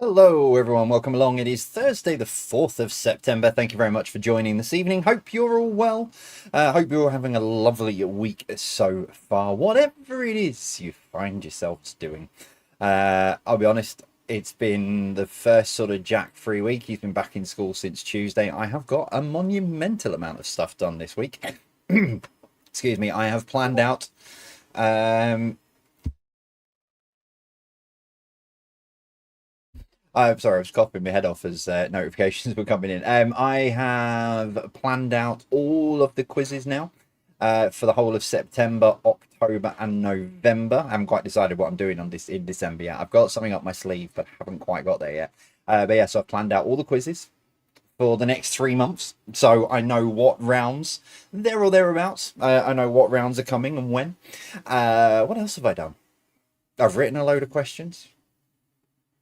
Hello, everyone. Welcome along. It is Thursday, the 4th of September. Thank you very much for joining this evening. Hope you're all well. Hope you're all having a lovely week so far, whatever it is you find yourselves doing. I'll be honest, it's been the first sort of Jack-free week. He's been back in school since Tuesday. I have got a monumental amount of stuff done this week. Excuse me. I have planned out I'm sorry, I was coughing my head off as notifications were coming in. I have planned out all of the quizzes now for the whole of September, October, and November. I haven't quite decided what I'm doing on this in December yet. I've got something up my sleeve, but haven't quite got there yet. But yeah, so I've planned out all the quizzes for the next 3 months, so I know what rounds there or thereabouts. I know what rounds are coming and when. What else have I done? I've written a load of questions.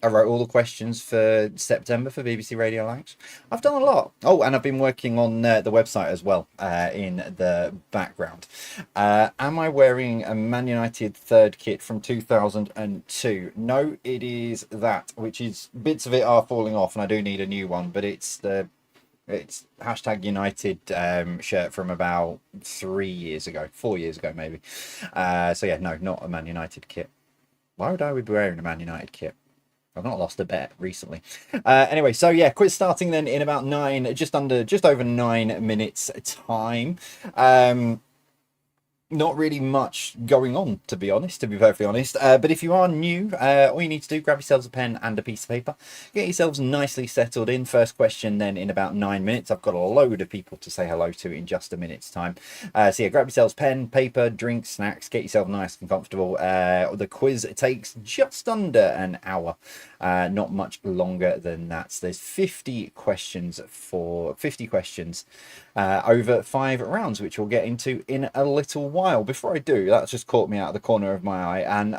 I wrote all the questions for September for BBC Radio Lax. I've done a lot. Oh, and I've been working on the website as well in the background. Am I wearing a Man United third kit from 2002? No, it is that, which is bits of it are falling off, and I do need a new one. But it's hashtag United shirt from about 3 years ago, 4 years ago maybe. So yeah, no, not a Man United kit. Why would I be wearing a Man United kit? I've not lost a bet recently. Anyway, so yeah, quiz starting then in about just over 9 minutes time. Not really much going on, to be honest, to be perfectly honest. But if you are new, all you need to do, grab yourselves a pen and a piece of paper. Get yourselves nicely settled in. First question then in about 9 minutes. I've got a load of people to say hello to in just a minute's time. So yeah, grab yourselves pen, paper, drinks, snacks. Get yourself nice and comfortable. The quiz takes just under an hour. Not much longer than that. So there's 50 questions over 5 rounds, which we'll get into in a little while. Before I do, that's just caught me out of the corner of my eye, and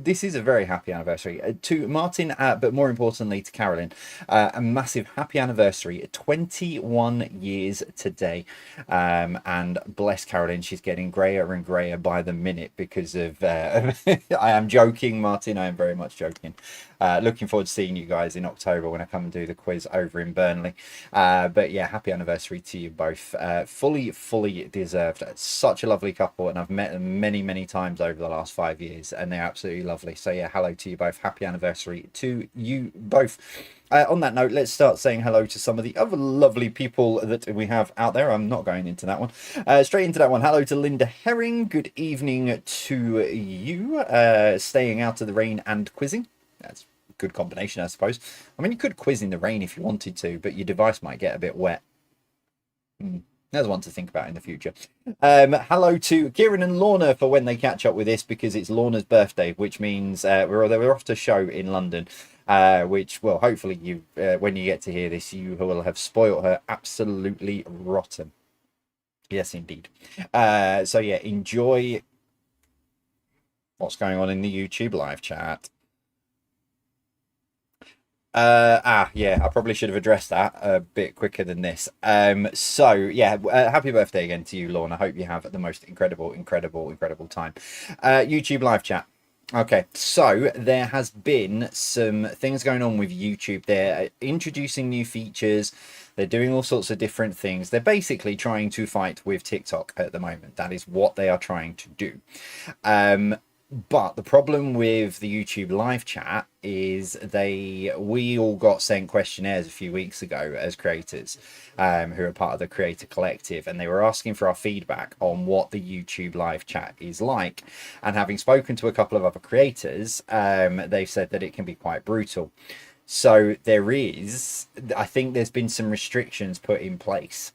this is a very happy anniversary to Martin, but more importantly to Carolyn. A massive happy anniversary, 21 years today, and bless Carolyn, she's getting grayer and grayer by the minute because of I am joking, Martin, I am very much joking. Looking forward to seeing you guys in October when I come and do the quiz over in Burnley. But yeah, happy anniversary to you both. Fully deserved. Such a lovely couple, and I've met them many times over the last 5 years, and they're absolutely lovely. So yeah, hello to you both. Happy anniversary to you both. On that note, let's start saying hello to some of the other lovely people that we have out there. I'm not going into that one. Straight into that one. Hello to Linda Herring. Good evening to you. Staying out of the rain and quizzing. That's a good combination, I suppose. I mean, you could quiz in the rain if you wanted to, but your device might get a bit wet. There's one to think about in the future. Hello to Kieran and Lorna for when they catch up with this, because it's Lorna's birthday, which means we're off to a show in London, which, well, hopefully you when you get to hear this, you will have spoilt her absolutely rotten. Yes, indeed. So yeah, enjoy what's going on in the YouTube live chat. Yeah, I probably should have addressed that a bit quicker than this. So yeah, happy birthday again to you, Lorna. I hope you have the most incredible time. YouTube live chat. Okay, so there has been some things going on with YouTube. They're introducing new features. They're doing all sorts of different things. They're basically trying to fight with TikTok at the moment. That is what they are trying to do. But the problem with the YouTube live chat is we all got sent questionnaires a few weeks ago as creators who are part of the Creator Collective, and they were asking for our feedback on what the YouTube live chat is like. And having spoken to a couple of other creators, they've said that it can be quite brutal. So I think there's been some restrictions put in place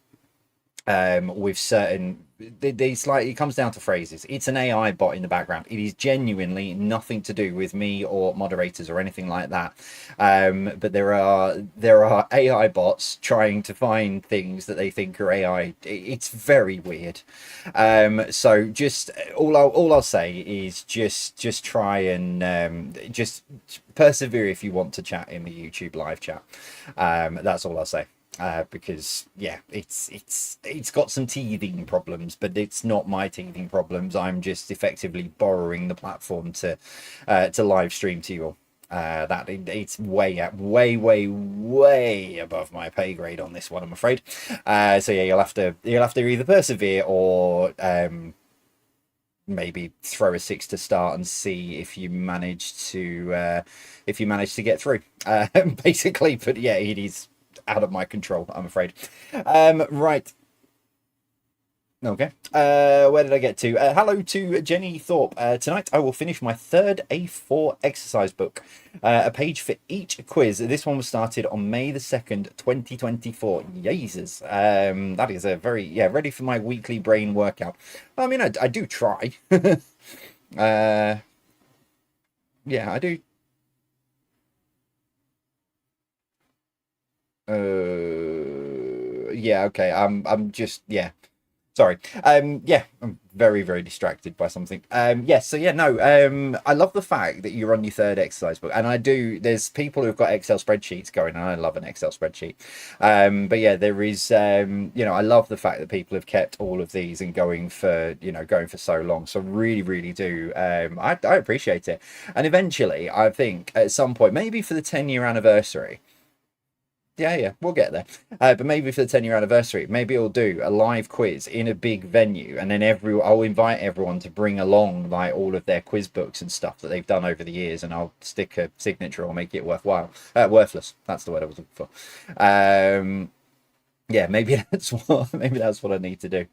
with certain it comes down to phrases. It's an AI bot in the background. It is genuinely nothing to do with me or moderators or anything like that. But there are AI bots trying to find things that they think are AI. It's very weird. So just all I'll say is just try and just persevere if you want to chat in the YouTube live chat. That's all I'll say. Because yeah, it's got some teething problems, but it's not my teething problems. I'm just effectively borrowing the platform to live stream to you all. It's way above my pay grade on this one, I'm afraid. So yeah, you'll have to either persevere or maybe throw a 6 to start and see if you manage to get through. Basically, but yeah, it is out of my control, I'm afraid. Right. Okay. Where did I get to? Hello to Jenny Thorpe. Tonight I will finish my 3rd A4 exercise book. A page for each quiz. This one was started on May the 2nd, 2024. Jesus. That is a very, ready for my weekly brain workout. I mean, I do try. Yeah, I do. Yeah, okay. I'm just, yeah. Sorry. Yeah, I'm very, very distracted by something. Yes, so yeah, no, I love the fact that you're on your third exercise book. And I do, there's people who've got Excel spreadsheets going, and I love an Excel spreadsheet. But yeah, there is, I love the fact that people have kept all of these and going for so long. So really, really do. I appreciate it. And eventually, I think at some point, maybe for the 10-year anniversary, yeah, we'll get there. But maybe for the 10-year anniversary, maybe we'll do a live quiz in a big venue, and then I'll invite everyone to bring along like all of their quiz books and stuff that they've done over the years, and I'll stick a signature or make it worthwhile. Worthless. That's the word I was looking for. Yeah, maybe that's what I need to do.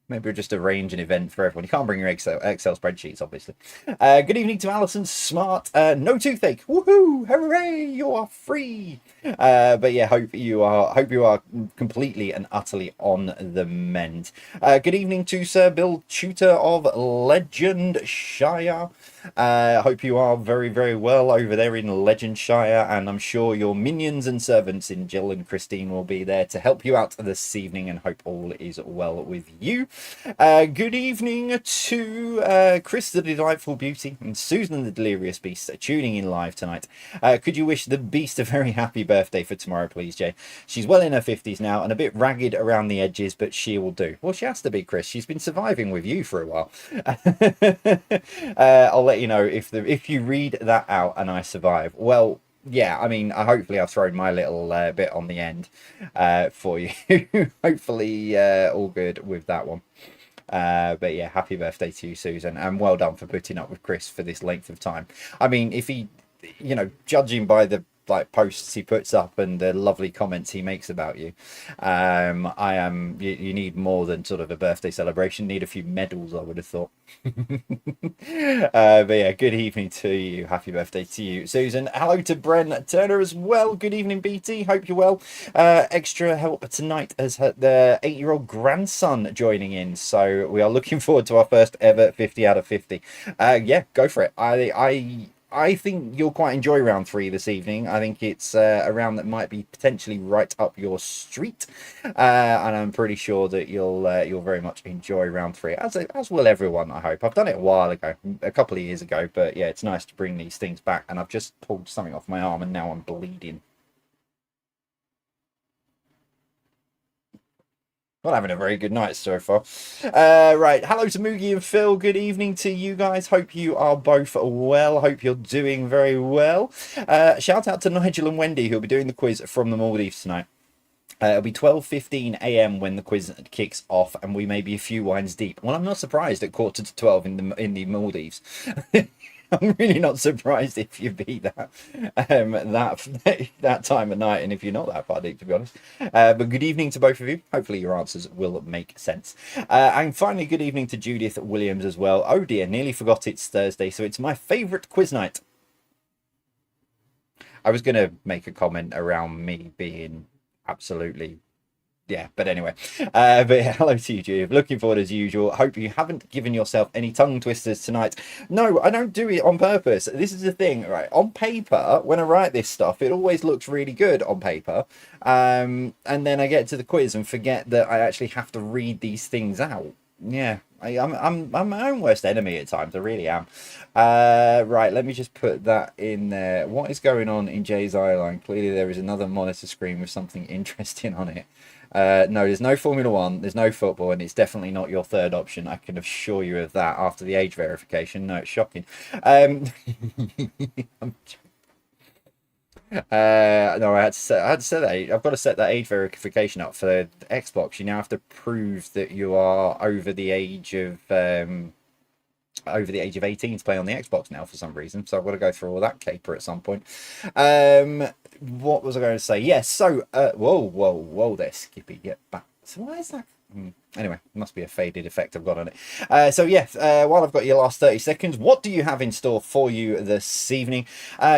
Maybe we'll just arrange an event for everyone. You can't bring your Excel spreadsheets, obviously. Good evening to Alison Smart. No toothache. Woohoo! Hooray! You are free. But yeah, hope you are completely and utterly on the mend. Good evening to Sir Bill Tutor of Legendshire. Hope you are very, very well over there in Legendshire, and I'm sure your minions and servants in Jill and Christine will be there to help you out this evening, and hope all is well with you. Good evening to Chris the Delightful Beauty and Susan the Delirious Beast tuning in live tonight. Could you wish the Beast a very happy birthday for tomorrow, please, Jay? She's well in her 50s now and a bit ragged around the edges, but she will do. Well, she has to be, Chris. She's been surviving with you for a while. I'll let you know if you read that out and I survive. Well, yeah, I mean, hopefully I've thrown my little bit on the end for you. Hopefully all good with that one. But yeah, happy birthday to you, Susan, and well done for putting up with Chris for this length of time. I mean, if he, judging by the like posts he puts up and the lovely comments he makes about you, you need more than sort of a birthday celebration. You need a few medals, I would have thought. But yeah, good evening to you. Happy birthday to you, Susan. Hello to Bren Turner as well. Good evening, BT. Hope you're well. Extra help tonight as the 8-year-old grandson joining in, so we are looking forward to our first ever 50 out of 50. Yeah, go for it. I think you'll quite enjoy round 3 this evening. I think it's a round that might be potentially right up your street, and I'm pretty sure that you'll very much enjoy round 3, as will everyone. I hope. I've done it a while ago, a couple of years ago, but yeah, it's nice to bring these things back. And I've just pulled something off my arm, and now I'm bleeding. Not having a very good night so far. Right, hello to Moogie and Phil. Good evening to you guys. Hope you are both well. Hope you're doing very well. Shout out to Nigel and Wendy, who'll be doing the quiz from the Maldives tonight. It'll be 12:15 a.m. when the quiz kicks off, and we may be a few wines deep. Well, I'm not surprised at 11:45 in the Maldives. I'm really not surprised if you beat that time of night, and if you're not that far deep, to be honest. But good evening to both of you. Hopefully your answers will make sense. And finally, good evening to Judith Williams as well. Oh dear, nearly forgot it's Thursday, so it's my favourite quiz night. I was going to make a comment around me being absolutely... Yeah, but anyway, but yeah, hello to you, Jude. Looking forward as usual. Hope you haven't given yourself any tongue twisters tonight. No, I don't do it on purpose. This is the thing, right? On paper, when I write this stuff, it always looks really good on paper. And then I get to the quiz and forget that I actually have to read these things out. Yeah, I'm my own worst enemy at times. I really am. Right, let me just put that in there. What is going on in Jay's eye line? Clearly there is another monitor screen with something interesting on it. No, there's no Formula One, there's no football, and it's definitely not your third option. I can assure you of that after the age verification. No, it's shocking. No, I had to set that. I've got to set that age verification up for the Xbox. You now have to prove that you are over the age of 18 to play on the Xbox now for some reason. So I've got to go through all that caper at some point. What was I going to say? Yes. So, whoa there, Skippy. Get back. So why is that? Anyway, it must be a faded effect I've got on it. So yes, while I've got your last 30 seconds, what do you have in store for you this evening?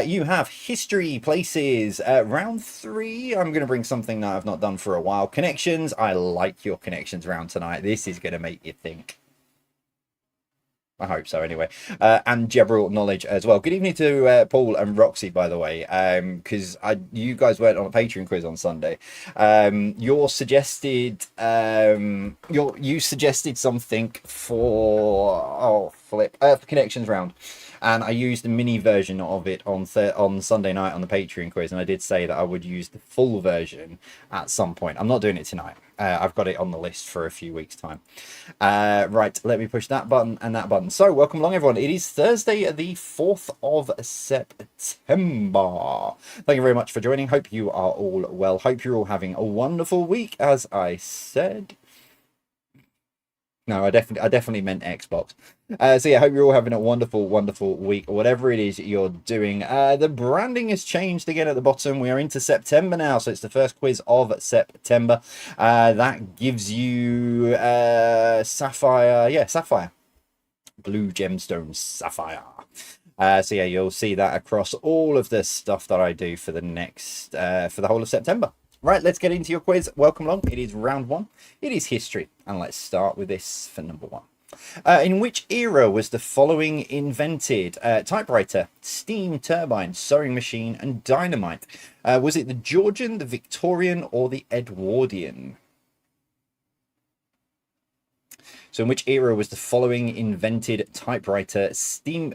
You have history, places, round 3. I'm going to bring something that I've not done for a while. Connections. I like your connections round tonight. This is going to make you think. I hope so, anyway. And General knowledge as well. Good evening to Paul and Roxy, by the way, because you guys weren't on a Patreon quiz on Sunday. You suggested something for for connections round, and I used the mini version of it on Sunday night on the Patreon quiz, and I did say that I would use the full version at some point. I'm not doing it tonight. I've got it on the list for a few weeks' time. Right, let me push that button and that button. So, welcome along, everyone. It is Thursday, the 4th of September. Thank you very much for joining. Hope you are all well. Hope you're all having a wonderful week, as I said. No, I definitely meant Xbox. So yeah, hope you're all having a wonderful, wonderful week, or whatever it is you're doing. The branding has changed again at the bottom. We are into September now, so it's the first quiz of September. That gives you Sapphire. Yeah, Sapphire. Blue gemstone Sapphire. So yeah, you'll see that across all of the stuff that I do for the next, for the whole of September. Right, let's get into your quiz. Welcome along. It is round one. It is history. And let's start with this for number one. In which era was the following invented? Typewriter, steam turbine, sewing machine, and dynamite. Was it the Georgian, the Victorian, or the Edwardian? So in which era was the following invented? Typewriter, steam...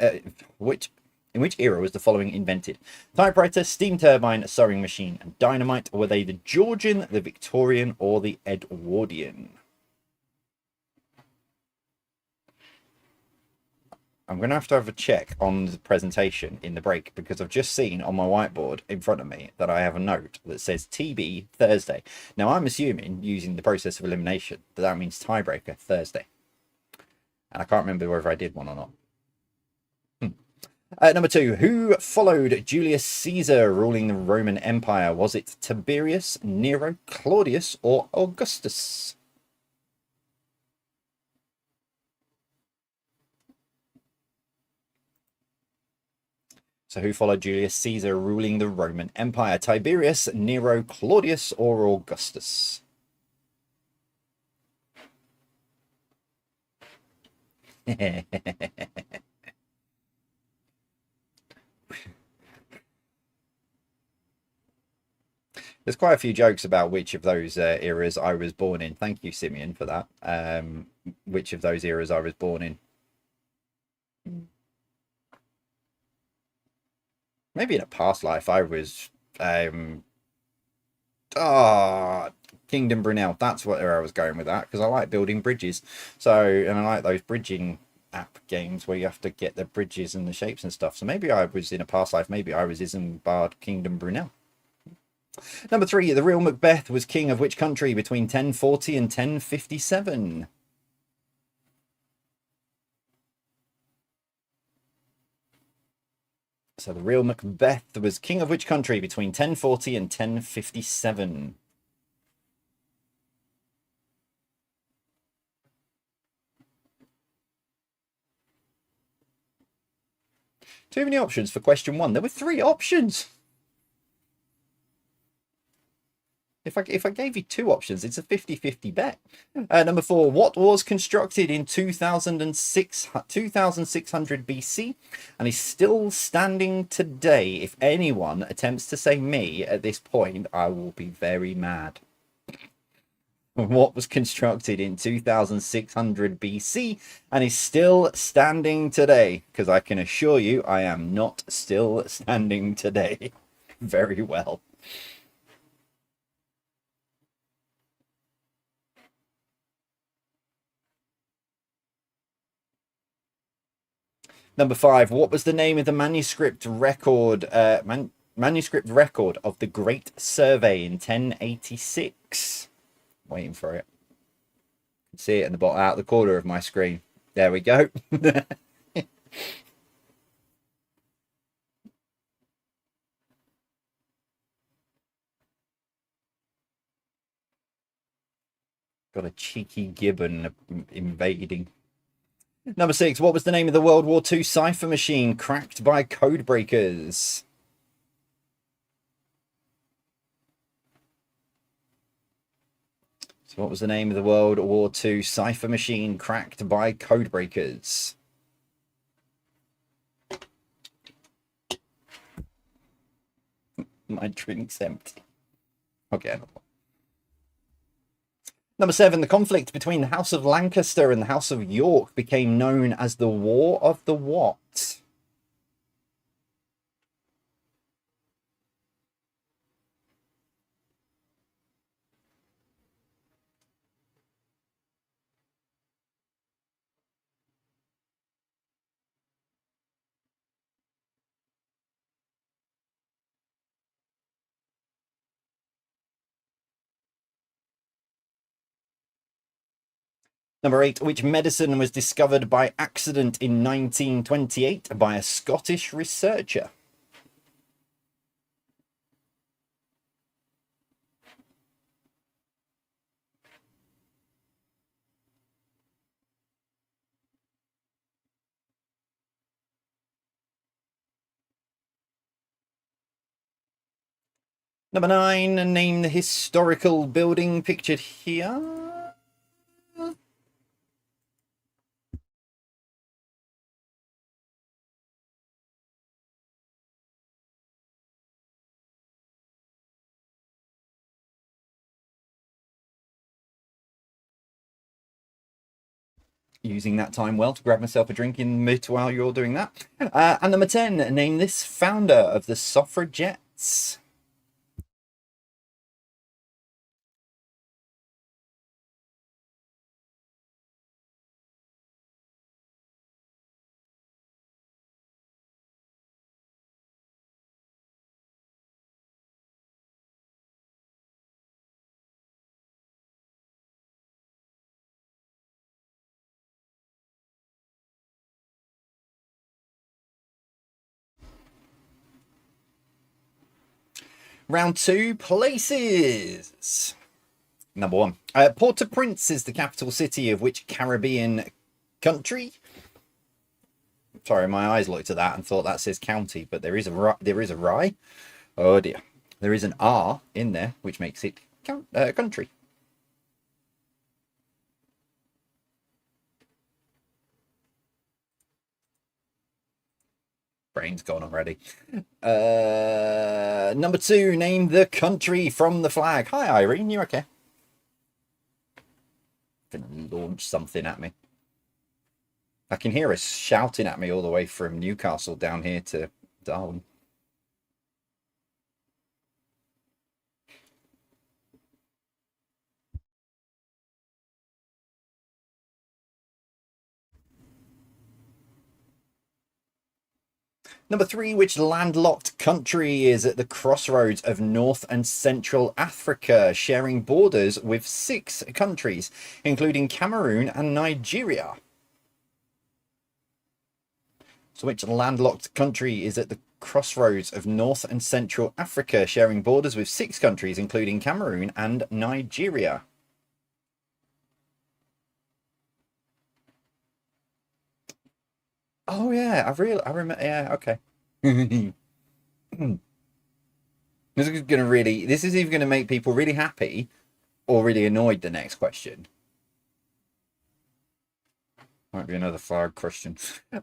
In which era was the following invented? Typewriter, steam turbine, sewing machine, and dynamite. Were they the Georgian, the Victorian, or the Edwardian? I'm going to have a check on the presentation in the break, because I've just seen on my whiteboard in front of me that I have a note that says TB Thursday. Now, I'm assuming, using the process of elimination, that means tiebreaker Thursday. And I can't remember whether I did one or not. Number two, who followed Julius Caesar ruling the Roman Empire? Was it Tiberius, Nero, Claudius, or Augustus? So who followed Julius Caesar ruling the Roman Empire? Tiberius, Nero, Claudius, or Augustus? There's quite a few jokes about which of those eras I was born in. Thank you, Simeon, for that. Which of those eras I was born in. Maybe in a past life I was... Kingdom Brunel. That's where I was going with that, because I like building bridges. So, and I like those bridging app games where you have to get the bridges and the shapes and stuff. So maybe I was in a past life. Maybe I was Isambard Kingdom Brunel. Number three, the real Macbeth was king of which country between 1040 and 1057? So the real Macbeth was king of which country between 1040 and 1057? Too many options for question one. There were three options. If I gave you two options, it's a 50-50 bet. Number four, what was constructed in 2600 BC and is still standing today? If anyone attempts to say me at this point, I will be very mad. What was constructed in 2600 BC and is still standing today? Because I can assure you, I am not still standing today. Very well. Number five, what was the name of the manuscript record manuscript record of the Great Survey in 1086? Waiting for it. See it in the bottom out of the corner of my screen. There we go. Got a cheeky gibbon invading. Number six, what was the name of the World War II cipher machine cracked by codebreakers? So what was the name of the World War II cipher machine cracked by codebreakers? My drink's empty. Okay. Number 7, the conflict between the House of Lancaster and the House of York became known as the War of the what? Number 8, which medicine was discovered by accident in 1928 by a Scottish researcher? Number 9, name the historical building pictured here. Using that time well to grab myself a drink in mid while you're doing that. And number 10, name this founder of the suffragettes. Round 2, places. Number 1, Port-au-Prince is the capital city of which Caribbean country? Sorry, my eyes looked at that and thought that says county, but there is a rye. Oh dear, there is an R in there, which makes it country. Brain's gone already. Number 2, name the country from the flag. Hi, Irene, you okay? Gonna launch something at me. I can hear us shouting at me all the way from Newcastle down here to Darwin. Number 3, which landlocked country is at the crossroads of North and Central Africa, sharing borders with 6 countries, including Cameroon and Nigeria? So which landlocked country is at the crossroads of North and Central Africa, sharing borders with 6 countries, including Cameroon and Nigeria? Oh yeah, I remember. Yeah, okay. This is either gonna make people really happy or really annoyed. The next question might be another flag question.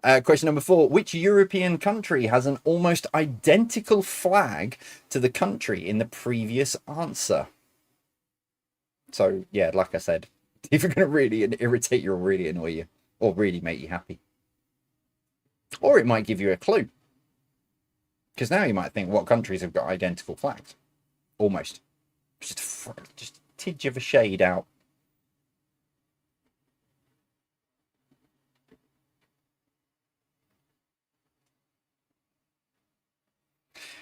Question number 4: which European country has an almost identical flag to the country in the previous answer? So yeah, like I said, if you're gonna really irritate you or really annoy you or really make you happy. Or it might give you a clue. Because now you might think, what countries have got identical flags? Almost. Just a tidge of a shade out.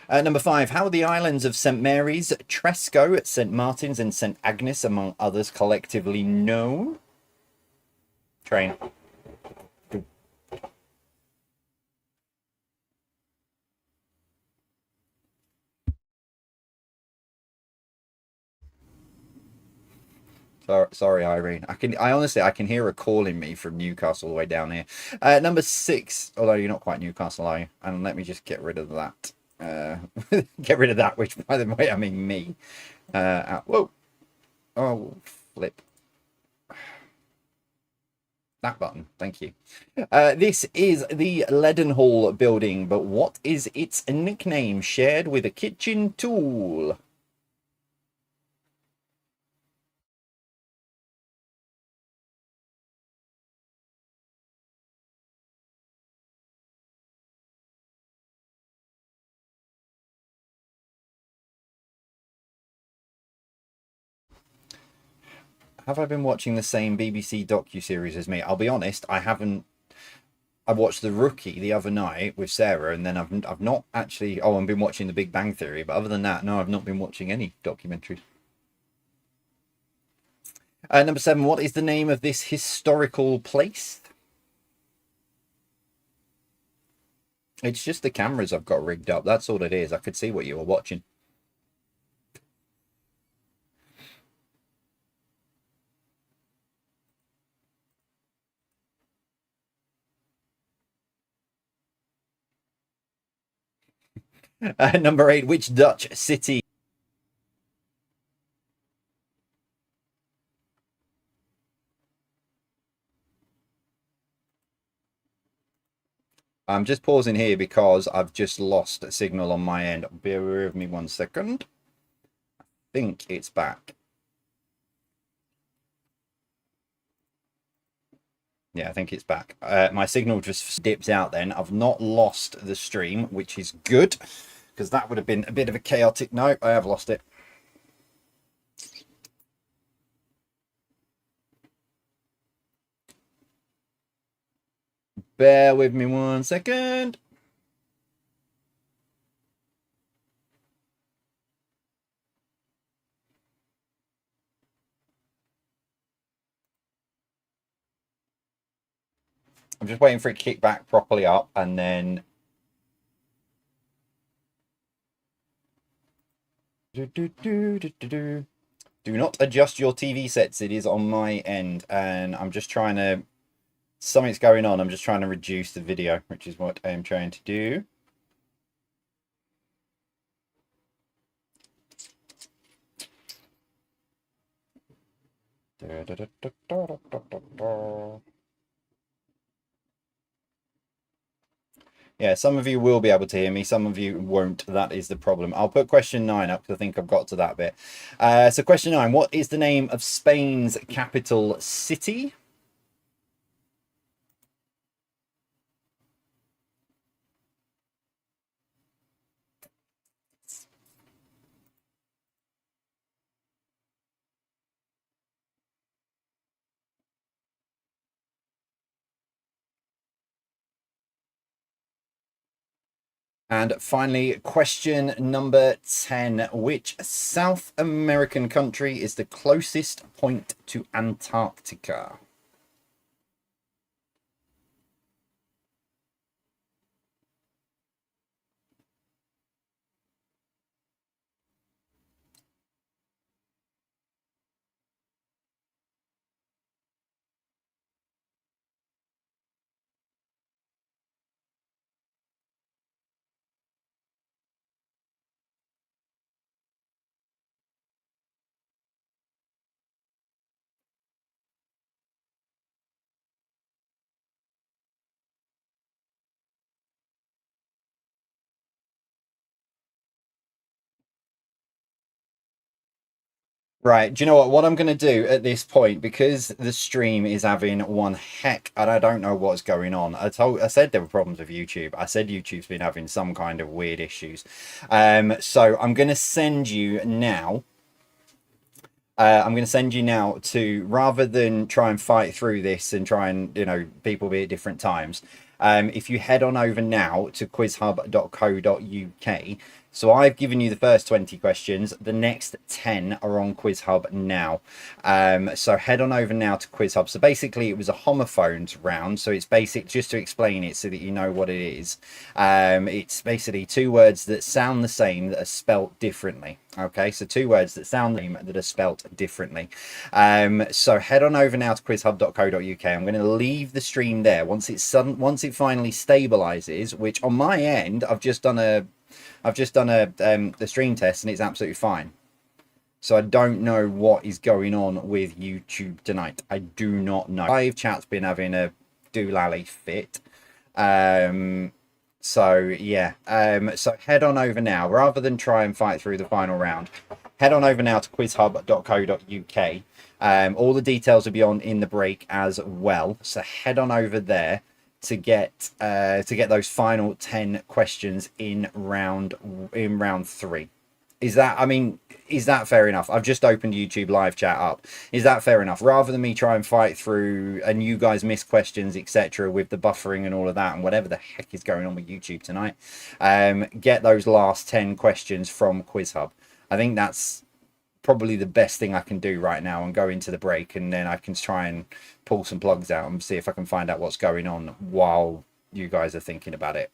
Number 5, how are the islands of St. Mary's, Tresco, St. Martin's, and St. Agnes, among others, collectively known? Train. Sorry, Irene. I honestly can hear her calling me from Newcastle all the way down here. Number 6, although you're not quite Newcastle, are you? And let me just get rid of that. Get rid of that, which by the way, I mean me. Whoa. Oh, flip. That button. Thank you. This is the Leadenhall building, but what is its nickname shared with a kitchen tool? Have I been watching the same BBC docu-series as me? I'll be honest, I haven't. I watched The Rookie the other night with Sarah, and then I've not actually. Oh, I've been watching The Big Bang Theory, but other than that, no, I've not been watching any documentaries. Number 7. What is the name of this historical place? It's just the cameras I've got rigged up. That's all it is. I could see what you were watching. Number 8. Which Dutch city? I'm just pausing here because I've just lost a signal on my end. Bear with me 1 second. I think it's back. Yeah, I think it's back. My signal just dipped out then. I've not lost the stream, which is good, because that would have been a bit of a chaotic... No, I have lost it. Bear with me 1 second. I'm just waiting for it to kick back properly up, and then... Do not adjust your TV sets. It is on my end, and I'm just trying to... Something's going on. I'm just trying to reduce the video, which is what I'm trying to do. Yeah, some of you will be able to hear me, some of you won't. That is the problem. I'll put question 9 up because I think I've got to that bit. So question 9, what is the name of Spain's capital city? And finally, question number 10. Which South American country is the closest point to Antarctica? Right, do you know what I'm going to do at this point, because the stream is having one heck, and I don't know what's going on. I said there were problems with YouTube. I said YouTube's been having some kind of weird issues. So I'm going to send you now. I'm going to send you now to, rather than try and fight through this and try and, people be at different times, if you head on over now to quizhub.co.uk. So I've given you the first 20 questions. The next 10 are on QuizHub now. So head on over now to QuizHub. So basically it was a homophones round. So it's basic, just to explain it so that you know what it is. It's basically 2 words that sound the same that are spelt differently. Okay, so 2 words that sound the same that are spelt differently. So head on over now to quizhub.co.uk. I'm going to leave the stream there once it finally stabilizes, which on my end I've just done the stream test and it's absolutely fine. So I don't know what is going on with YouTube tonight. I do not know. Live chat's been having a doolally fit. So yeah. So head on over now. Rather than try and fight through the final round, head on over now to quizhub.co.uk. All the details will be on in the break as well. So head on over there to get those final 10 questions in round 3. Is that, I mean, is that fair enough? I've just opened YouTube live chat up. Is that fair enough? Rather than me try and fight through and you guys miss questions, etc., with the buffering and all of that and whatever the heck is going on with YouTube tonight, get those last 10 questions from QuizHub. I think that's probably the best thing I can do right now, and go into the break, and then I can try and pull some plugs out and see if I can find out what's going on while you guys are thinking about it.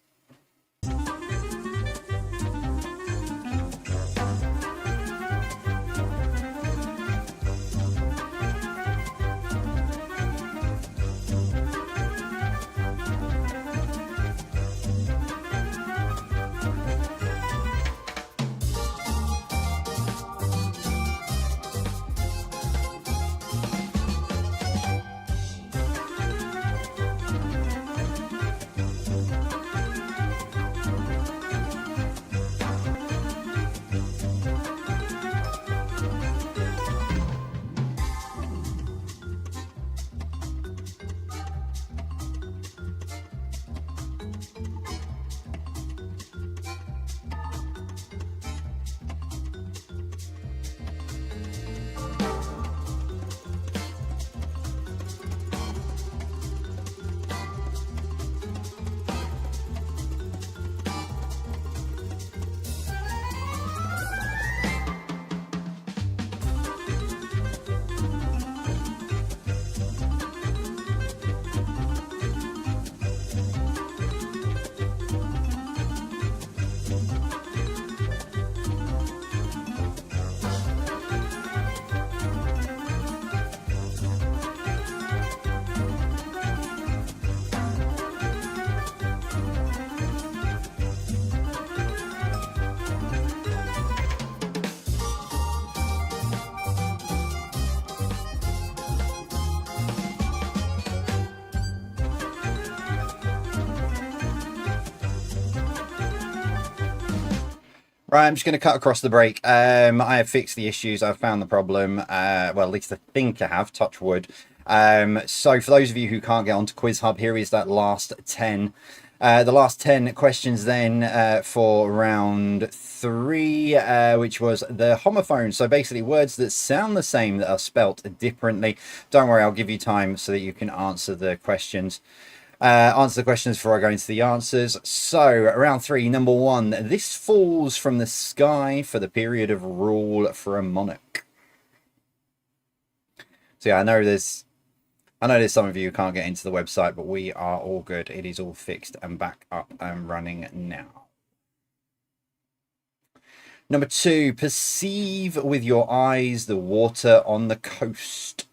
Right, I'm just going to cut across the break. I have fixed the issues. I've found the problem. Well, at least I think I have, touch wood. So for those of you who can't get onto Quiz Hub, here is that last 10. The last 10 questions then for round 3, which was the homophones. So basically words that sound the same that are spelt differently. Don't worry, I'll give you time so that you can answer the questions. Answer the questions before I go into the answers. So, round 3, number 1. This falls from the sky for the period of rule for a monarch. So yeah, I know there's some of you who can't get into the website, but we are all good. It is all fixed and back up and running now. Number 2, perceive with your eyes the water on the coast.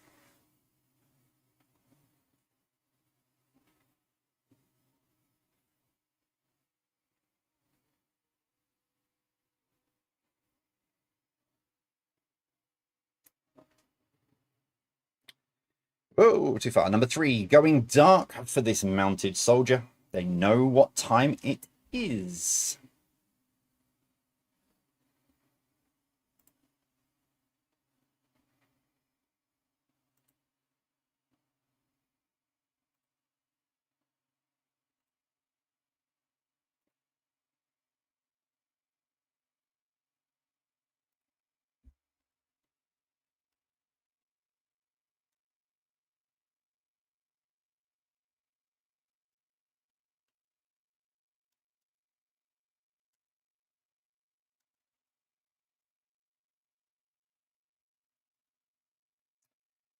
Oh, too far. Number 3, going dark for this mounted soldier. They know what time it is.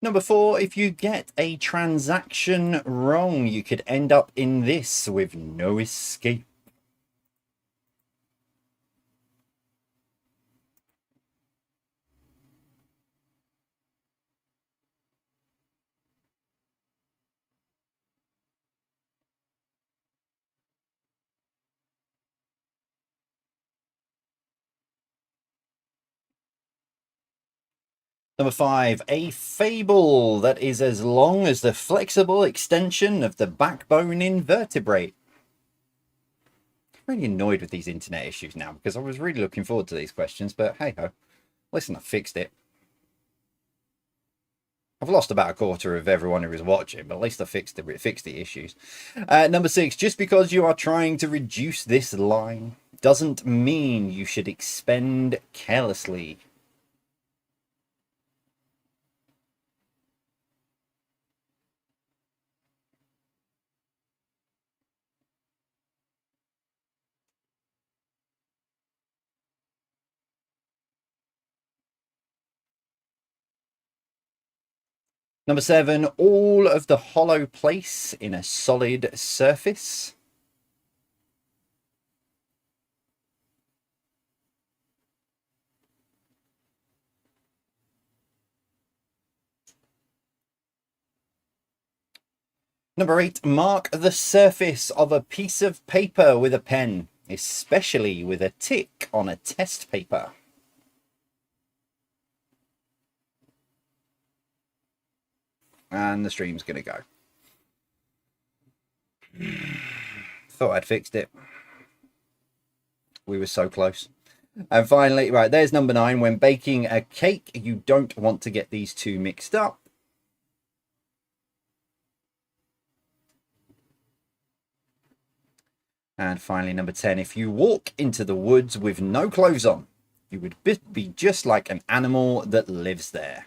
Number 4, if you get a transaction wrong, you could end up in this with no escape. Number 5, a fable that is as long as the flexible extension of the backbone in vertebrate. I'm really annoyed with these internet issues now because I was really looking forward to these questions, but hey ho, listen, I fixed it. I've lost about a quarter of everyone who was watching, but at least I fixed the issues. Number 6, just because you are trying to reduce this line doesn't mean you should expend carelessly. Number 7, all of the hollow place in a solid surface. Number 8, mark the surface of a piece of paper with a pen, especially with a tick on a test paper. And the stream's going to go. Thought I'd fixed it. We were so close. And finally, right, there's number 9. When baking a cake, you don't want to get these two mixed up. And finally, number 10, if you walk into the woods with no clothes on, you would be just like an animal that lives there.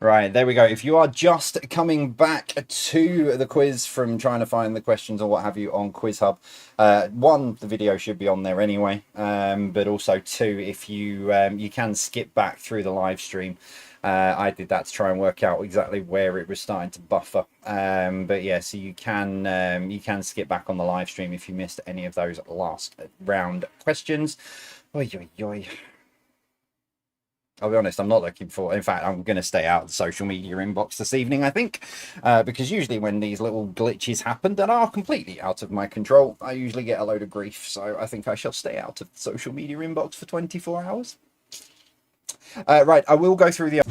Right, there we go. If you are just coming back to the quiz from trying to find the questions or what have you on Quiz Hub, one, the video should be on there anyway, but also two, if you you can skip back through the live stream. I did that to try and work out exactly where it was starting to buffer. But yeah, so you can skip back on the live stream if you missed any of those last round questions. Oy, oy, oy. I'll be honest, I'm not looking for. In fact, I'm going to stay out of the social media inbox this evening, I think, because usually when these little glitches happen that are completely out of my control, I usually get a load of grief. So I think I shall stay out of the social media inbox for 24 hours. Right, I will go through the.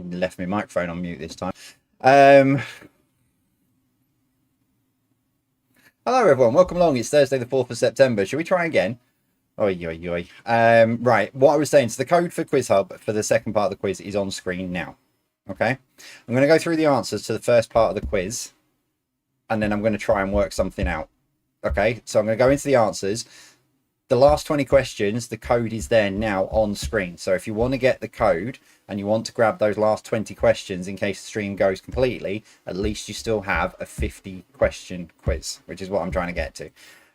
Left my microphone on mute this time. Hello everyone, welcome along. It's Thursday the 4th of September. Should we try again? Oi, oi, oi. Right, what I was saying, so the code for Quiz Hub for the second part of the quiz is on screen now. Okay? I'm going to go through the answers to the first part of the quiz, and then I'm going to try and work something out. Okay? So I'm going to go into the answers. The last 20 questions, the code is there now on screen. So if you want to get the code and you want to grab those last 20 questions in case the stream goes completely, at least you still have a 50 question quiz, which is what I'm trying to get to.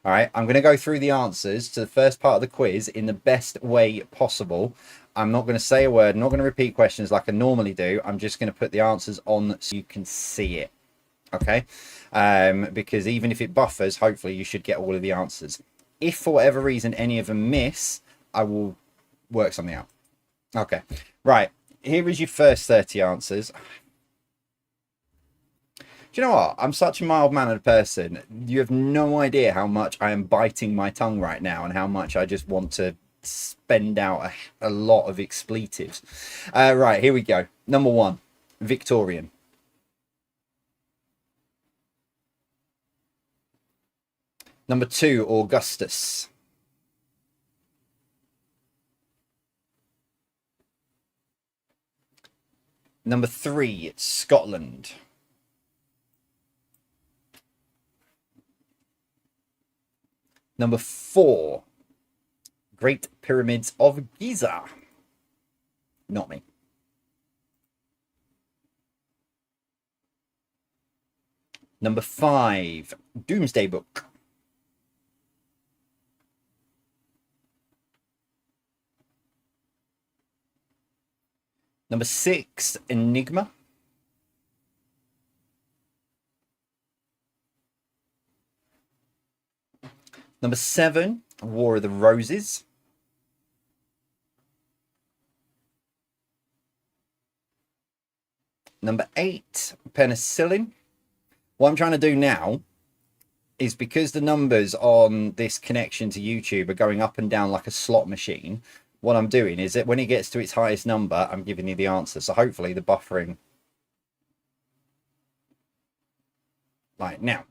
All right, I'm going to go through the answers to the first part of the quiz in the best way possible. I'm not going to say a word, I'm not going to repeat questions like I normally do. I'm just going to put the answers on so you can see it. Okay, because even if it buffers, hopefully you should get all of the answers. If for whatever reason any of them miss, I will work something out. Okay, right. Here is your first 30 answers. Do you know what? I'm such a mild-mannered person. You have no idea how much I am biting my tongue right now and how much I just want to spend out a lot of expletives. Right, here we go. Number 1, Victorian. Number 2, Augustus. Number 3, Scotland. Number 4, Great Pyramids of Giza. Not me. Number 5, Doomsday Book. Number 6, Enigma. Number 7, War of the Roses. Number 8, Penicillin. What I'm trying to do now is, because the numbers on this connection to YouTube are going up and down like a slot machine, what I'm doing is that when it gets to its highest number, I'm giving you the answer. So hopefully the buffering. Right, now.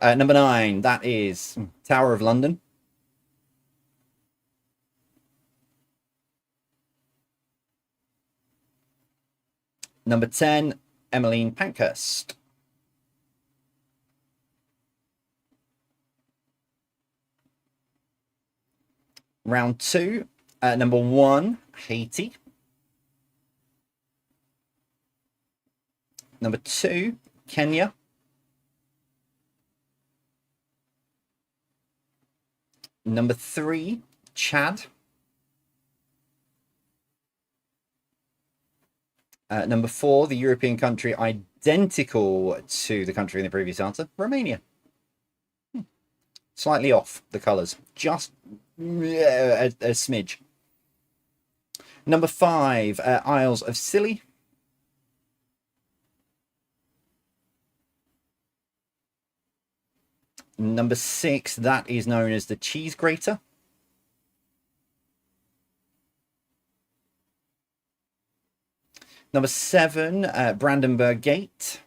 Number 9, that is Tower of London. Number 10, Emmeline Pankhurst. Round 2, number 1, Haiti. Number 2, Kenya. Number 3, Chad. Number 4, the European country identical to the country in the previous answer, Romania. Slightly off the colours, just a smidge. Number 5, Isles of Scilly. Number 6, that is known as the cheese grater. Number 7, Brandenburg Gate.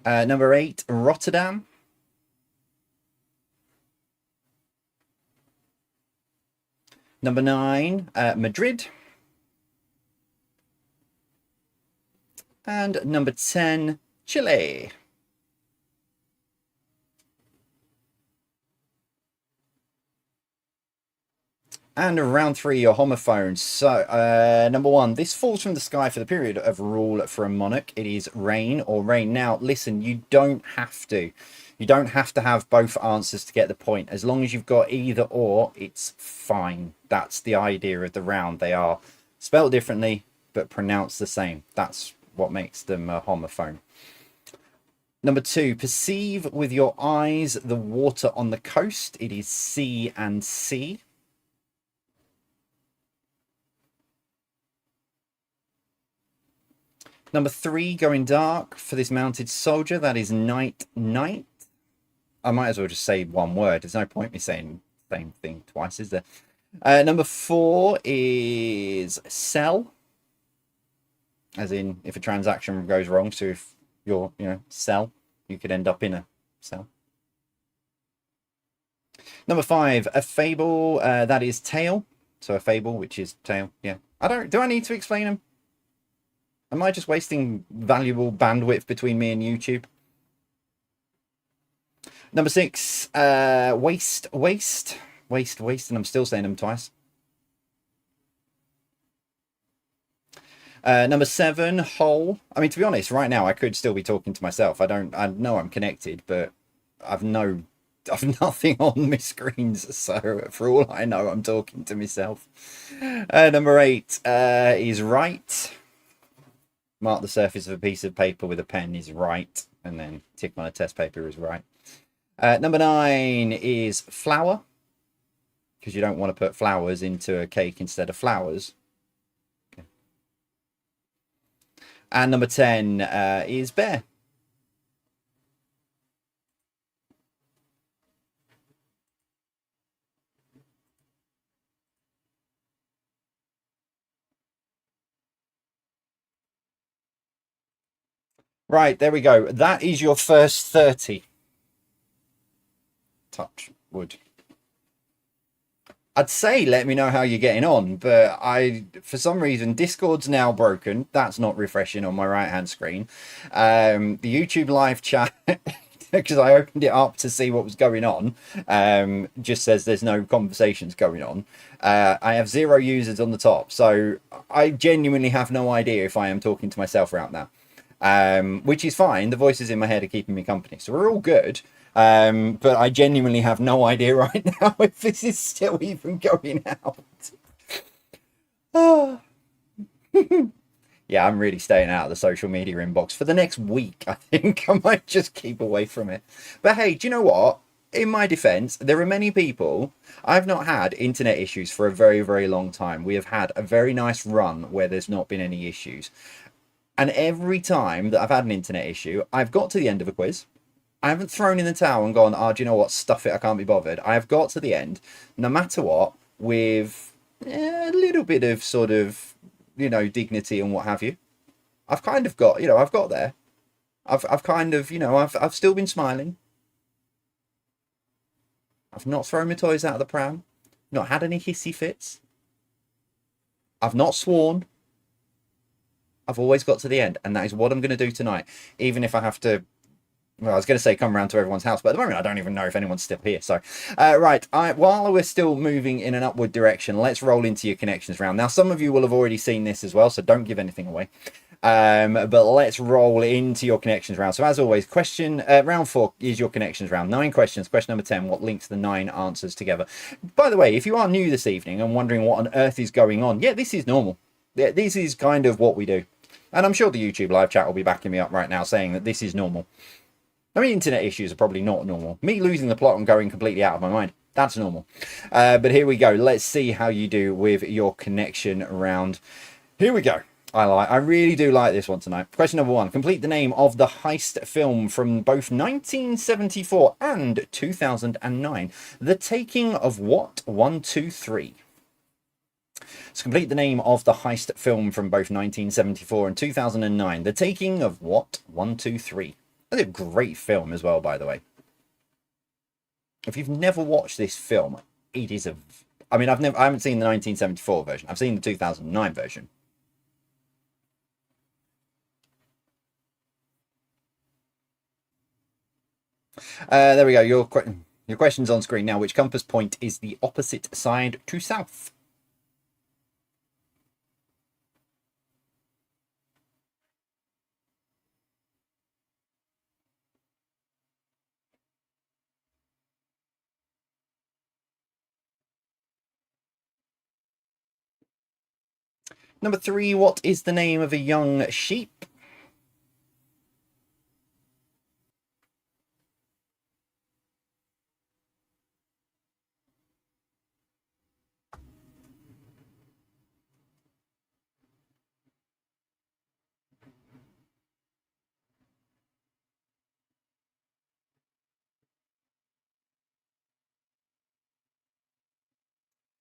Number 8, Rotterdam. Number 9, Madrid. And number 10, Chile. And round 3, your homophones. So, number 1, this falls from the sky for the period of rule for a monarch. It is rain or rain. Now, listen, you don't have to. You don't have to have both answers to get the point. As long as you've got either or, it's fine. That's the idea of the round. They are spelled differently, but pronounced the same. That's what makes them a homophone. Number 2, perceive with your eyes the water on the coast. It is C and C. Number 3, going dark for this mounted soldier. That is night, night. I might as well just say one word. There's no point me saying the same thing twice, is there? Number 4 is sell, as in if a transaction goes wrong. So if you're, sell, you could end up in a cell. Number 5, a fable. That is tale. So a fable, which is tale. Yeah. Do I need to explain them? Am I just wasting valuable bandwidth between me and YouTube? Number 6, waste, and I'm still saying them twice. Number 7, whole. I mean, to be honest, right now I could still be talking to myself. I know I'm connected, but I've nothing on my screens, so for all I know, I'm talking to myself. Number 8 is right. Mark the surface of a piece of paper with a pen is right, and then tick on a test paper is right. Number 9 is flour, because you don't want to put flowers into a cake instead of flowers. Okay. And number 10 is bear. Right, there we go. That is your first 30. Touch wood. I'd say let me know how you're getting on, but for some reason, Discord's now broken. That's not refreshing on my right-hand screen. The YouTube live chat, because I opened it up to see what was going on, just says there's no conversations going on. I have 0 users on the top, so I genuinely have no idea if I am talking to myself right now. Which is fine. The voices in my head are keeping me company, so we're all good. But I genuinely have no idea right now if this is still even going out. Yeah, I'm really staying out of the social media inbox for the next week. I think I might just keep away from it. But hey, do you know what? In my defense, there are many people. I've not had internet issues for a very, very long time. We have had a very nice run where there's not been any issues. And every time that I've had an internet issue, I've got to the end of a quiz. I haven't thrown in the towel and gone, do you know what? Stuff it. I can't be bothered. I have got to the end, no matter what, with a little bit of sort of, dignity and what have you. I've kind of got, I've got there. I've kind of, I've still been smiling. I've not thrown my toys out of the pram. Not had any hissy fits. I've not sworn. I've always got to the end, and that is what I'm going to do tonight, even if I have to. Well, I was going to say come around to everyone's house, but at the moment I don't even know if anyone's still here. So, right, while we're still moving in an upward direction, let's roll into your connections round. Now, some of you will have already seen this as well, so don't give anything away. But let's roll into your connections round. So, as always, round 4 is your connections round. 9 questions. Question number 10, what links the 9 answers together? By the way, if you are new this evening and wondering what on earth is going on, yeah, this is normal. Yeah, this is kind of what we do. And I'm sure the YouTube live chat will be backing me up right now saying that this is normal. I mean, internet issues are probably not normal. Me losing the plot and going completely out of my mind, that's normal. But here we go. Let's see how you do with your connection round. Here we go. I really do like this one tonight. Question number 1. Complete the name of the heist film from both 1974 and 2009. The Taking of What? 1, 2, 3. So complete the name of the heist film from both 1974 and 2009. The Taking of What? 1, 2, 3. That's a great film as well, by the way. If you've never watched this film, it is I haven't seen the 1974 version. I've seen the 2009 version. There we go. Your question's on screen now. Which compass point is the opposite side to south? Number 3, what is the name of a young sheep?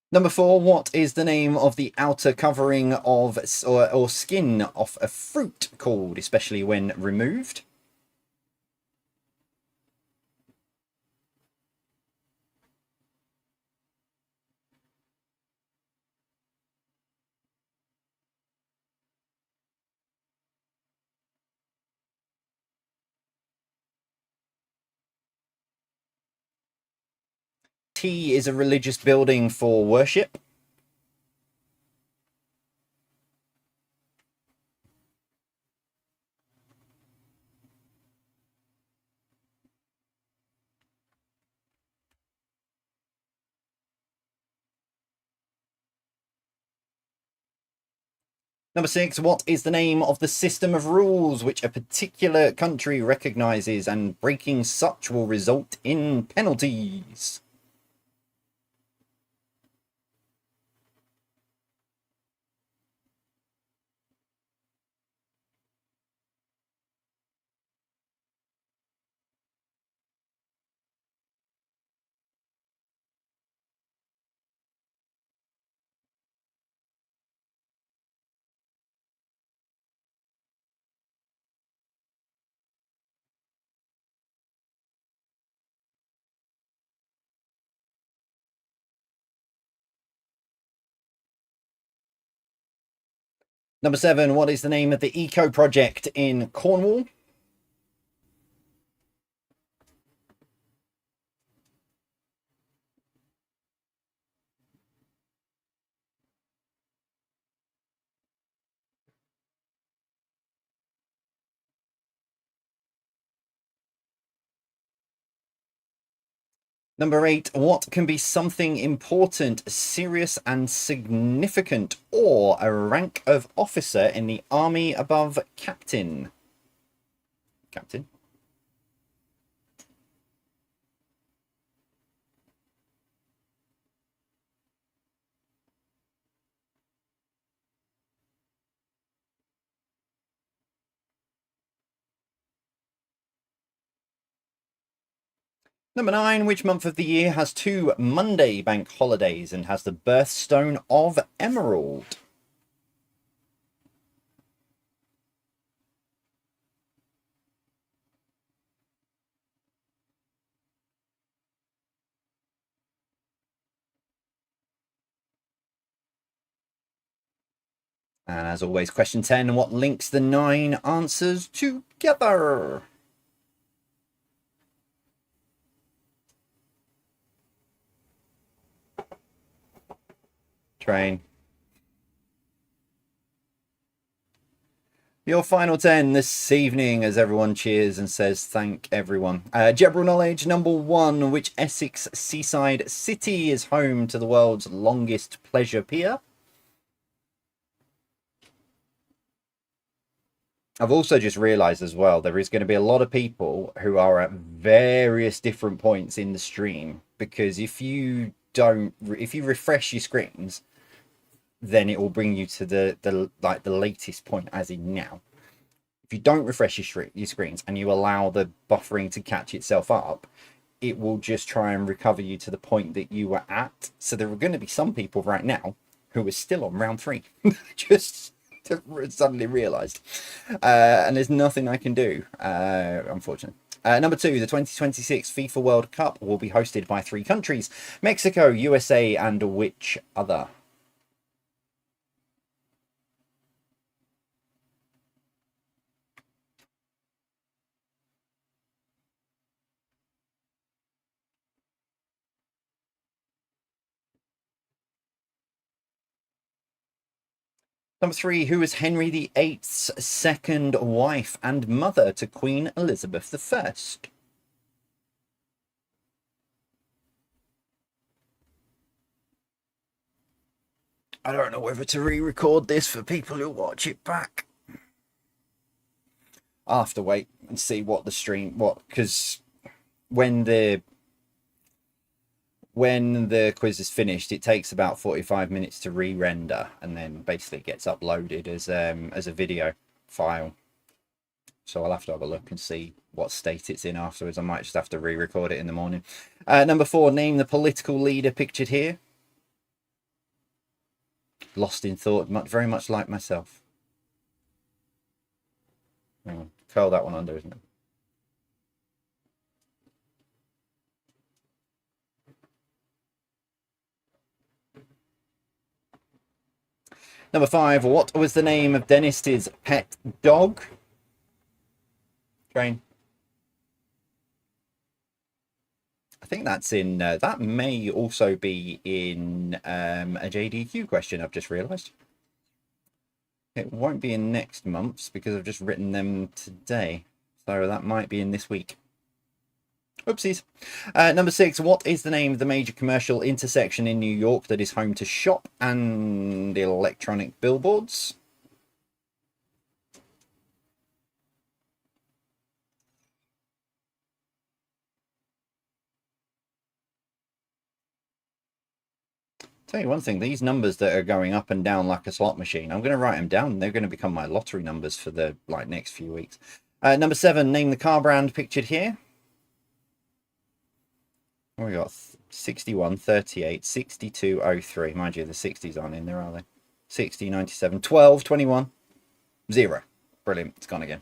Number 4, what is the name of the outer covering of or skin off a fruit called, especially when removed? T is a religious building for worship. Number 6, what is the name of the system of rules which a particular country recognizes, and breaking such will result in penalties? Number 7, what is the name of the eco project in Cornwall? Number 8, what can be something important, serious, and significant, or a rank of officer in the army above captain? Captain. Number 9, which month of the year has 2 Monday bank holidays and has the birthstone of Emerald? And as always, question 10, what links the 9 answers together? Train. Your final 10 this evening, as everyone cheers and says thank everyone. General knowledge number 1, which Essex seaside city is home to the world's longest pleasure pier? I've also just realized as well, there is going to be a lot of people who are at various different points in the stream, because if you refresh your screens, then it will bring you to the latest point, as in now. If you don't refresh your screens and you allow the buffering to catch itself up, it will just try and recover you to the point that you were at. So there are going to be some people right now who are still on round 3. Just suddenly realized, and there's nothing I can do, unfortunately. Number 2, the 2026 FIFA World Cup will be hosted by 3 countries: Mexico, USA, and which other? Number 3, who was Henry VIII's second wife and mother to Queen Elizabeth I? I don't know whether to re-record this for people who watch it back. I'll have to wait and see what the stream, because when the quiz is finished, it takes about 45 minutes to re-render, and then basically gets uploaded as a video file. So I'll have to have a look and see what state it's in afterwards. I might just have to re-record it in the morning. Number 4, name the political leader pictured here. Lost in thought, very much like myself. Curl that one under, isn't it? Number 5, what was the name of Dennis's pet dog? Train. I think that's in, that may also be in a JDQ question, I've just realised. It won't be in next month's because I've just written them today. So that might be in this week. Oopsies. Number 6, what is the name of the major commercial intersection in New York that is home to shop and electronic billboards? Tell you one thing, these numbers that are going up and down like a slot machine, I'm going to write them down. They're going to become my lottery numbers for the next few weeks. Number 7, name the car brand pictured here. We got 61, 38, 62, 03. Mind you, the 60s aren't in there, are they? 60, 97, 12, 21, 0. Brilliant. It's gone again.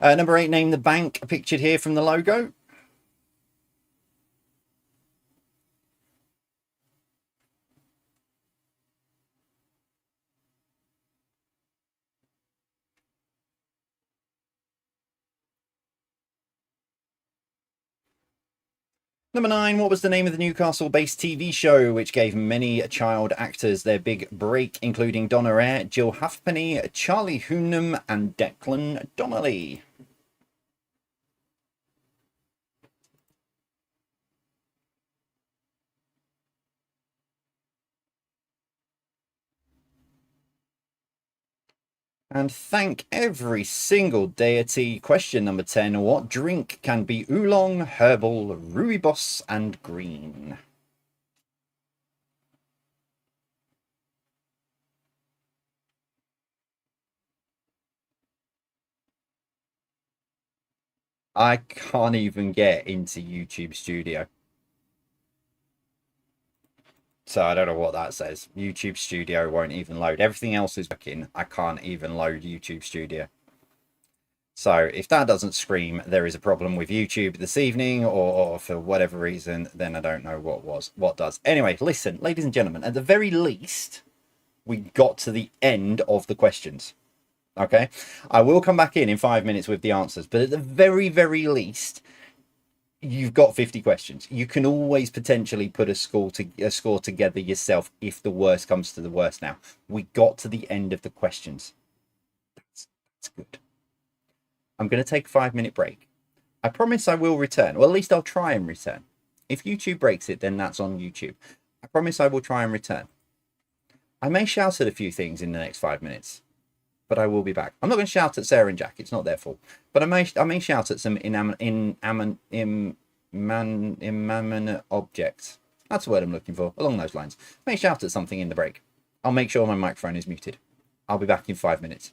Number 8, name the bank pictured here from the logo. Number 9, what was the name of the Newcastle-based TV show which gave many child actors their big break, including Donna Eyre, Jill Halfpenny, Charlie Hunnam, and Declan Donnelly? And thank every single deity. Question number 10. What drink can be oolong, herbal, rooibos, and green? I can't even get into YouTube Studio. So I don't know what that says. YouTube Studio won't even load. Everything else is working. I can't even load YouTube Studio. So if that doesn't scream there is a problem with YouTube this evening, or for whatever reason, then I don't know what does. Anyway, listen, ladies and gentlemen, at the very least, we got to the end of the questions. Okay, I will come back in 5 minutes with the answers, but at the very, very least, you've got 50 questions. You can always potentially put a score together yourself if the worst comes to the worst. Now, we got to the end of the questions. That's good. I'm going to take a 5-minute break. I promise I will return, or at least I'll try and return. If YouTube breaks it, then that's on YouTube. I promise I will try and return. I may shout at a few things in the next 5 minutes, but I will be back. I'm not going to shout at Sarah and Jack. It's not their fault. But I may shout at some inanimate objects. That's the word I'm looking for. Along those lines. I may shout at something in the break. I'll make sure my microphone is muted. I'll be back in 5 minutes.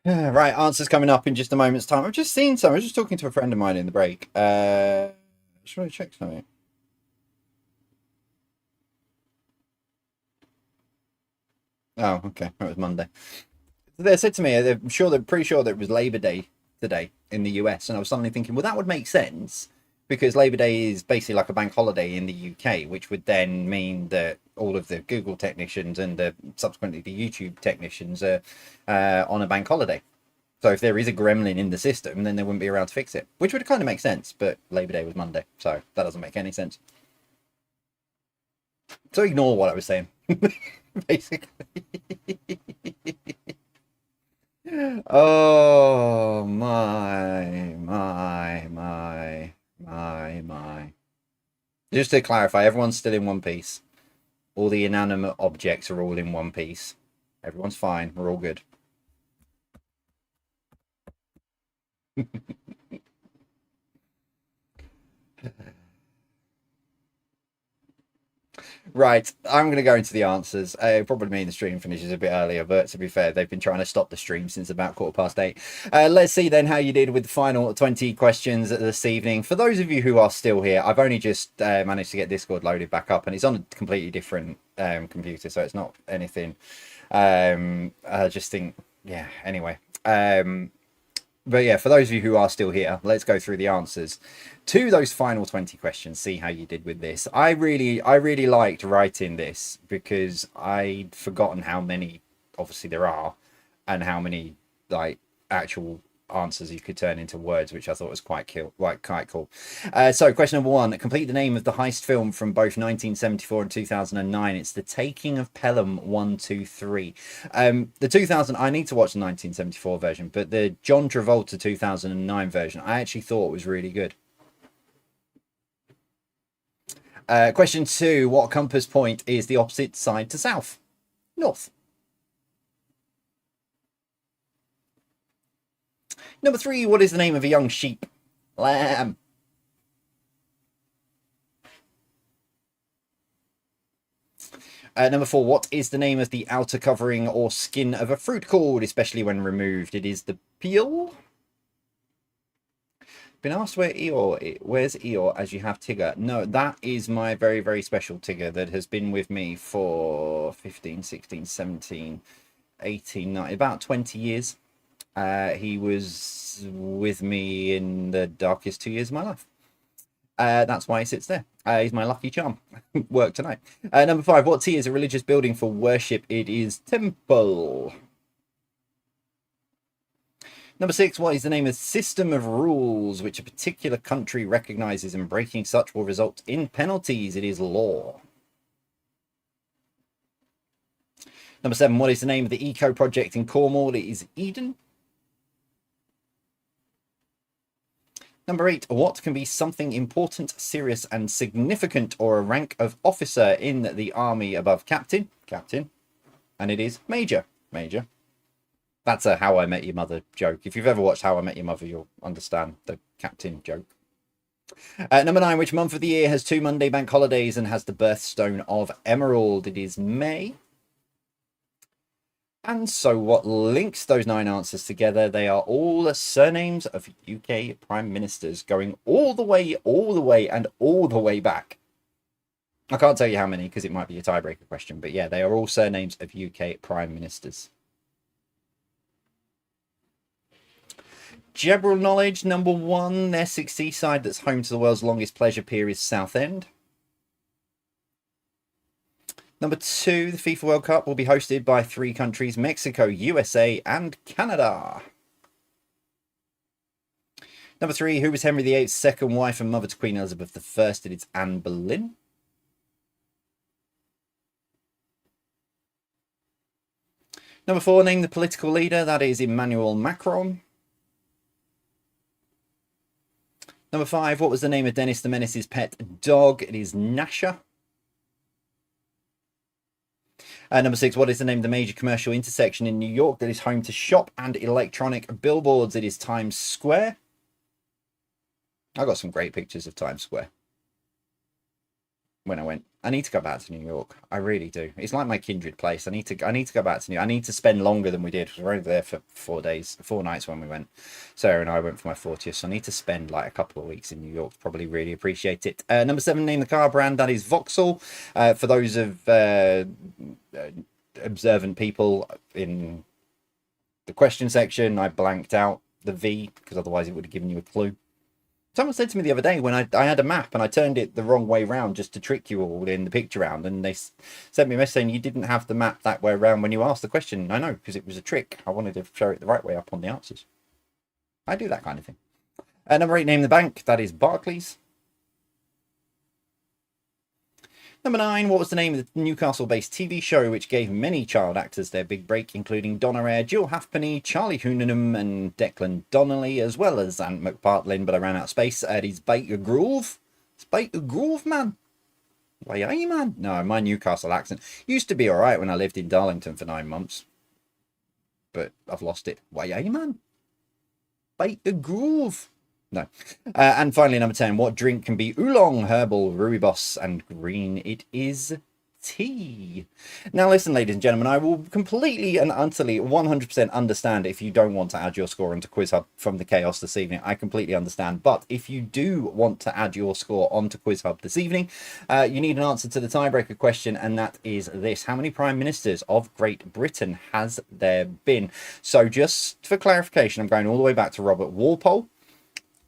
Right, answers coming up in just a moment's time. I've just seen some. I was just talking to a friend of mine in the break. Should I check something? Oh, okay. That was Monday. They said to me, they're pretty sure that it was Labor Day today in the US, and I was suddenly thinking, well, that would make sense because Labor Day is basically like a bank holiday in the UK, which would then mean that all of the Google technicians and subsequently the YouTube technicians are on a bank holiday. So if there is a gremlin in the system, then they wouldn't be around to fix it, which would kind of make sense. But Labor Day was Monday, so that doesn't make any sense. So ignore what I was saying, basically. Oh my. Just to clarify, everyone's still in one piece. All the inanimate objects are all in one piece. Everyone's fine. We're all good. Right, I'm going to go into the answers. Probably mean the stream finishes a bit earlier, but to be fair, they've been trying to stop the stream since about 8:15. Let's see then how you did with the final 20 questions this evening. For those of you who are still here, I've only just managed to get Discord loaded back up, and it's on a completely different computer, so it's not anything. I just think, yeah, anyway. But yeah, for those of you who are still here, let's go through the answers to those final 20 questions, see how you did with this. I really liked writing this because I'd forgotten how many obviously there are and how many like actual answers you could turn into words, which I thought was quite cool. So question number 1, complete the name of the heist film from both 1974 and 2009. It's The Taking of Pelham 1, 2, 3. The 2000, I need to watch the 1974 version, but the John Travolta 2009 version I actually thought was really good. Question 2, what compass point is the opposite side to south? North. Number 3, what is the name of a young sheep? Lamb. Number 4, what is the name of the outer covering or skin of a fruit called, especially when removed? It is the peel. Been asked where's Eeyore as you have Tigger. No, that is my very, very special Tigger that has been with me for 15, 16, 17, 18, 19, about 20 years. He was with me in the darkest 2 years of my life. That's why he sits there. He's my lucky charm. Work tonight. Number 5, what T is a religious building for worship? It is temple. Number 6, what is the name of system of rules which a particular country recognizes, and breaking such will result in penalties? It is law. Number 7, what is the name of the eco project in Cornwall? It is Eden. Number 8, what can be something important, serious, and significant, or a rank of officer in the army above captain? Captain. And it is major. Major. That's a How I Met Your Mother joke. If you've ever watched How I Met Your Mother, you'll understand the captain joke. Number 9, which month of the year has 2 Monday bank holidays and has the birthstone of Emerald? It is May. And so what links those 9 answers together? They are all surnames of UK prime ministers, going all the way, and all the way back. I can't tell you how many because it might be a tiebreaker question, but yeah, they are all surnames of UK prime ministers. General knowledge, number 1, the Essex seaside that's home to the world's longest pleasure pier is Southend. Number 2, the FIFA World Cup will be hosted by 3 countries, Mexico, USA, and Canada. Number 3, who was Henry VIII's second wife and mother to Queen Elizabeth I? It is Anne Boleyn. Number 4, name the political leader. That is Emmanuel Macron. Number 5, what was the name of Dennis the Menace's pet dog? It is Nasha. Number 6, what is the name of the major commercial intersection in New York that is home to shop and electronic billboards? It is Times Square. I got some great pictures of Times Square. when I went. I need to go back to New York. I really do. It's like my kindred place. I need to go back to New York. I need to spend longer than we did. We were only there for 4 days, 4 nights when we went. Sarah and I went for my 40th, so I need to spend like a couple of weeks in New York. Probably really appreciate it. Number 7, name the car brand. That is Vauxhall. For those of observant people in the question section, I blanked out the V because otherwise it would have given you a clue. Someone said to me the other day when I had a map and I turned it the wrong way round just to trick you all in the picture round, and they sent me a message saying you didn't have the map that way around when you asked the question. I know, because it was a trick. I wanted to show it the right way up on the answers. I do that kind of thing. Number 8, name the bank. That is Barclays. Number 9, what was the name of the Newcastle-based TV show which gave many child actors their big break, including Donna Rare, Jill Halfpenny, Charlie Hunnam and Declan Donnelly, as well as Ant McPartlin, but I ran out of space. It is Baker Grove. It's Baker Grove, man. Why are you, man? No, my Newcastle accent used to be alright when I lived in Darlington for 9 months. But I've lost it. Why are you, man? Baker Grove. No. And finally, number 10, what drink can be oolong, herbal, rooibos, and green? It is tea. Now, listen, ladies and gentlemen, I will completely and utterly 100% understand if you don't want to add your score onto Quiz Hub from the chaos this evening. I completely understand. But if you do want to add your score onto Quiz Hub this evening, you need an answer to the tiebreaker question, and that is this. How many prime ministers of Great Britain has there been? So just for clarification, I'm going all the way back to Robert Walpole,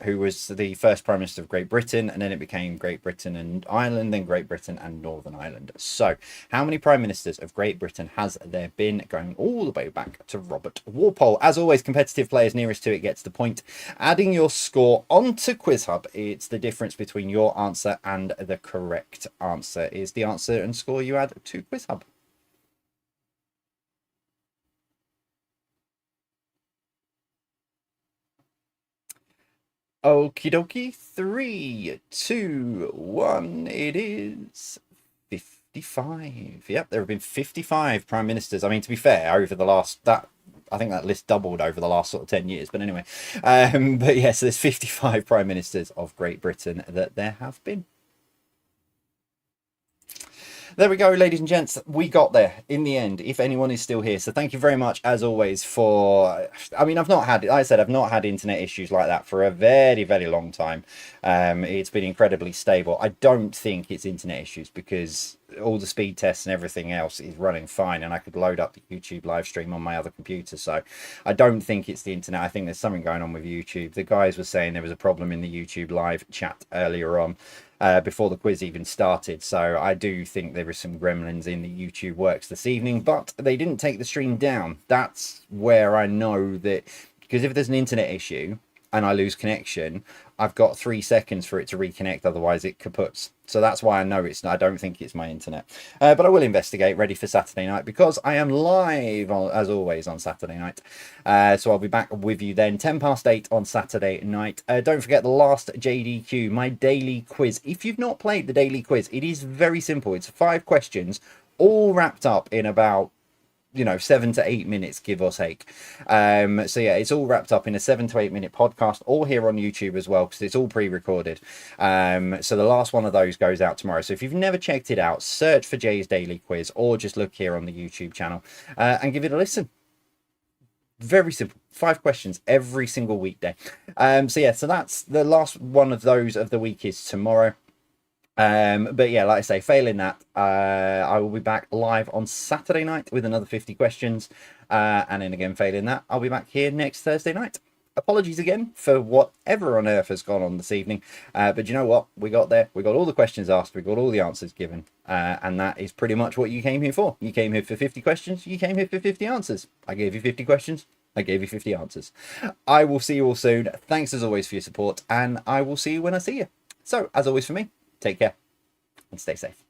who was the first Prime Minister of Great Britain, and then it became Great Britain and Ireland, then Great Britain and Northern Ireland. So, how many Prime Ministers of Great Britain has there been, going all the way back to Robert Walpole? As always, competitive players nearest to it gets the point. Adding your score onto Quiz Hub, it's the difference between your answer and the correct answer is the answer and score you add to Quiz Hub. Okie dokie, 3, 2, 1, it is 55. Yep, there have been 55 prime ministers. I mean, to be fair, over the last, I think that list doubled over the last sort of 10 years, but anyway. But yes, there's 55 prime ministers of Great Britain that there have been. There we go, ladies and gents. We got there in the end, if anyone is still here. So thank you very much, as always, for... I mean, I've not had... Like I said, I've not had internet issues like that for a very, very long time. It's been incredibly stable. I don't think it's internet issues because all the speed tests and everything else is running fine, and I could load up the YouTube live stream on my other computer. So I don't think it's the internet. I think there's something going on with YouTube. The guys were saying there was a problem in the YouTube live chat earlier on. Before the quiz even started, so I do think there is some gremlins in the YouTube works this evening, but they didn't take the stream down. That's where I know that, because if there's an internet issue and I lose connection, I've got 3 seconds for it to reconnect, otherwise it kaputs. So that's why I know I don't think it's my internet. But I will investigate, ready for Saturday night, because I am live, as always, on Saturday night. So I'll be back with you then, 8:10 on Saturday night. Don't forget the last JDQ, my daily quiz. If you've not played the daily quiz, it is very simple. It's 5 questions, all wrapped up in about 7 to 8 minutes, give or take. So yeah, it's all wrapped up in a 7 to 8 minute podcast, all here on YouTube as well, because it's all pre-recorded. So the last one of those goes out tomorrow. So if you've never checked it out, search for Jay's Daily Quiz, or just look here on the YouTube channel and give it a listen. Very simple. 5 questions every single weekday. So yeah, so that's the last one of those of the week is tomorrow. But yeah, like I say, failing that, I will be back live on Saturday night with another 50 questions, and then again, failing that, I'll be back here next Thursday night. Apologies again for whatever on earth has gone on this evening, but you know what, we got there, we got all the questions asked, we got all the answers given, and that is pretty much what you came here for. You came here for 50 questions, you came here for 50 answers. I gave you 50 questions, I gave you 50 answers. I will see you all soon. Thanks as always for your support, and I will see you when I see you. So, as always for me, take care and stay safe.